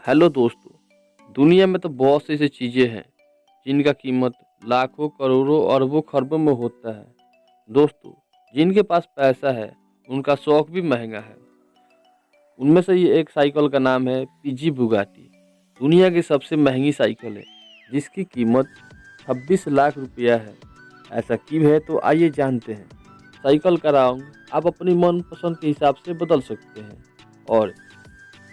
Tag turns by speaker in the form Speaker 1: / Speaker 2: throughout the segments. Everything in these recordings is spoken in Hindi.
Speaker 1: हेलो दोस्तों। दुनिया में तो बहुत सी ऐसी चीज़ें हैं जिनका कीमत लाखों करोड़ों अरबों खरबों में होता है। दोस्तों, जिनके पास पैसा है उनका शौक भी महंगा है। उनमें से ये एक साइकिल का नाम है पीजी बुगाटी। दुनिया की सबसे महंगी साइकिल है जिसकी कीमत 26 लाख रुपया है। ऐसा क्यों है, तो आइए जानते हैं। साइकिल का रंग आप अपनी मनपसंद के हिसाब से बदल सकते हैं और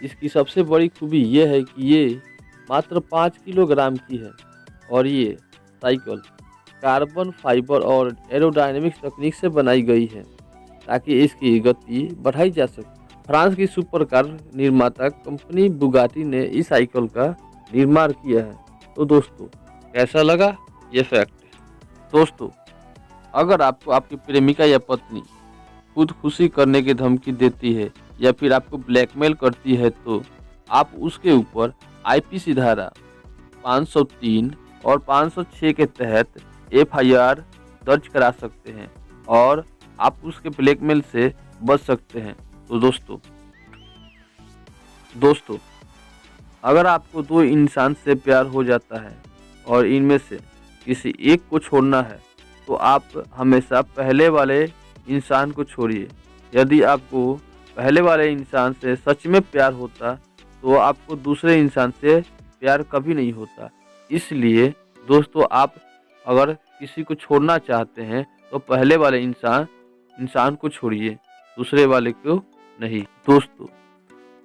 Speaker 1: इसकी सबसे बड़ी खूबी ये है कि ये मात्र 5 किलोग्राम की है और ये साइकिल कार्बन फाइबर और एरोडायनेमिक्स तकनीक से बनाई गई है ताकि इसकी गति बढ़ाई जा सके। फ्रांस की सुपर कार निर्माता कंपनी बुगाटी ने इस साइकिल का निर्माण किया है। तो दोस्तों, कैसा लगा ये फैक्ट? दोस्तों, अगर आपको आपकी प्रेमिका या पत्नी खुदकुशी करने की धमकी देती है या फिर आपको ब्लैकमेल करती है तो आप उसके ऊपर आईपीसी धारा 503 और 506 के तहत एफआईआर दर्ज करा सकते हैं और आप उसके ब्लैकमेल से बच सकते हैं। तो दोस्तों, अगर आपको दो इंसान से प्यार हो जाता है और इनमें से किसी एक को छोड़ना है तो आप हमेशा पहले वाले इंसान को छोड़िए। यदि आपको पहले वाले इंसान से सच में प्यार होता तो आपको दूसरे इंसान से प्यार कभी नहीं होता। इसलिए दोस्तों, आप अगर किसी को छोड़ना चाहते हैं तो पहले वाले इंसान को छोड़िए, दूसरे वाले को नहीं। दोस्तों,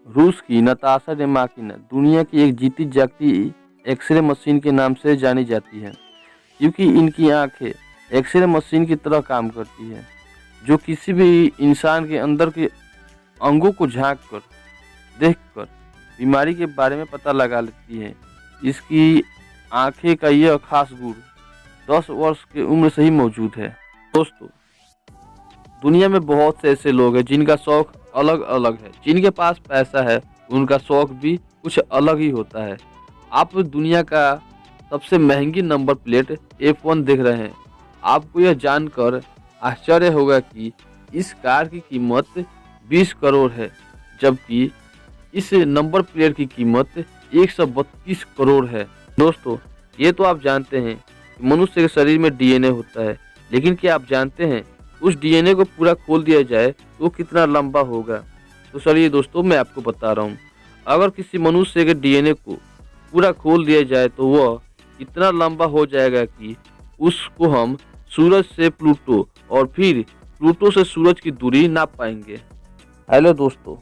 Speaker 1: रूस की नताशा डेमाकिना दुनिया की एक जीती जागती एक्सरे मशीन के नाम से जानी जाती है क्योंकि इनकी आंखें एक्सरे मशीन की तरह काम करती है जो किसी भी इंसान के अंदर के अंगों को झांक कर देखकर बीमारी के बारे में पता लगा लेती है। इसकी आंखें का यह खास गुण 10 वर्ष की उम्र से ही मौजूद है। दोस्तों, दुनिया में बहुत से ऐसे लोग हैं जिनका शौक अलग अलग है। जिनके पास पैसा है उनका शौक भी कुछ अलग ही होता है। आप दुनिया का सबसे महंगी नंबर प्लेट F1 देख रहे हैं। आपको यह जानकर आश्चर्य होगा कि इस कार की कीमत 20 करोड़ है जबकि इस नंबर प्लेट की कीमत 132 करोड़ है। दोस्तों, ये तो आप जानते हैं कि मनुष्य के शरीर में डीएनए होता है, लेकिन क्या आप जानते हैं उस डीएनए को पूरा खोल दिया जाए तो वो कितना लंबा होगा? तो चलिए दोस्तों, मैं आपको बता रहा हूँ। अगर किसी मनुष्य के डीएनए को पूरा खोल दिया जाए तो वह इतना लंबा हो जाएगा कि उसको हम सूरज से प्लूटो और फिर प्लूटो से सूरज की दूरी नाप पाएंगे। हेलो दोस्तों,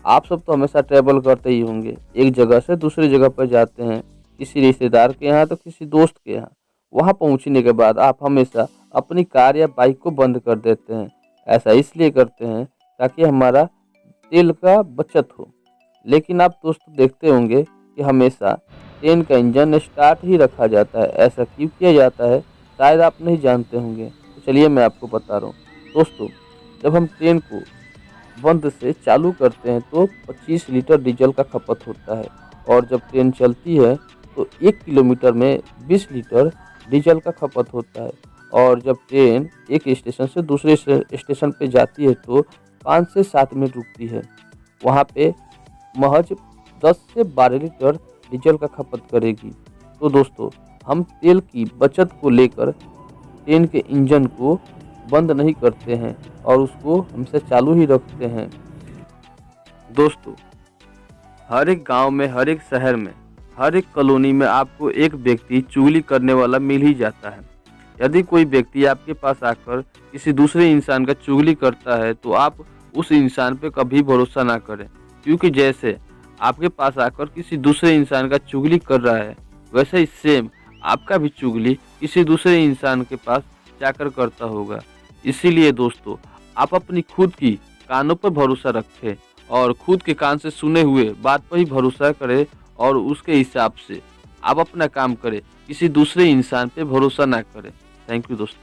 Speaker 1: आप सब तो हमेशा ट्रैवल करते ही होंगे। एक जगह से दूसरी जगह पर जाते हैं, किसी रिश्तेदार के यहाँ तो किसी दोस्त के यहाँ। वहाँ पहुँचने के बाद आप हमेशा अपनी कार या बाइक को बंद कर देते हैं। ऐसा इसलिए करते हैं ताकि हमारा तेल का बचत हो। लेकिन आप दोस्तों देखते होंगे कि हमेशा ट्रेन का इंजन स्टार्ट ही रखा जाता है। ऐसा क्यों किया जाता है शायद आप नहीं जानते होंगे, तो चलिए मैं आपको बता रहा हूँ। दोस्तों, जब हम ट्रेन को बंद से चालू करते हैं तो 25 लीटर डीजल का खपत होता है और जब ट्रेन चलती है तो 1 किलोमीटर में 20 लीटर डीजल का खपत होता है और जब ट्रेन एक स्टेशन से दूसरे स्टेशन पे जाती है तो 5 से 7 मिनट रुकती है। वहाँ पे महज 10 से 12 लीटर डीजल का खपत करेगी। तो दोस्तों, हम तेल की बचत को लेकर ट्रेन के इंजन को बंद नहीं करते हैं और उसको हमसे चालू ही रखते हैं। दोस्तों, हर एक गांव में, हर एक शहर में, हर एक कॉलोनी में आपको एक व्यक्ति चुगली करने वाला मिल ही जाता है। यदि कोई व्यक्ति आपके पास आकर किसी दूसरे इंसान का चुगली करता है तो आप उस इंसान पे कभी भरोसा ना करें, क्योंकि जैसे आपके पास आकर किसी दूसरे इंसान का चुगली कर रहा है वैसे ही सेम आपका भी चुगली किसी दूसरे इंसान के पास जाकर करता होगा। इसीलिए दोस्तों, आप अपनी खुद की कानों पर भरोसा रखें और खुद के कान से सुने हुए बात पर ही भरोसा करें और उसके हिसाब से आप अपना काम करें। किसी दूसरे इंसान पे भरोसा ना करें। थैंक यू दोस्तों।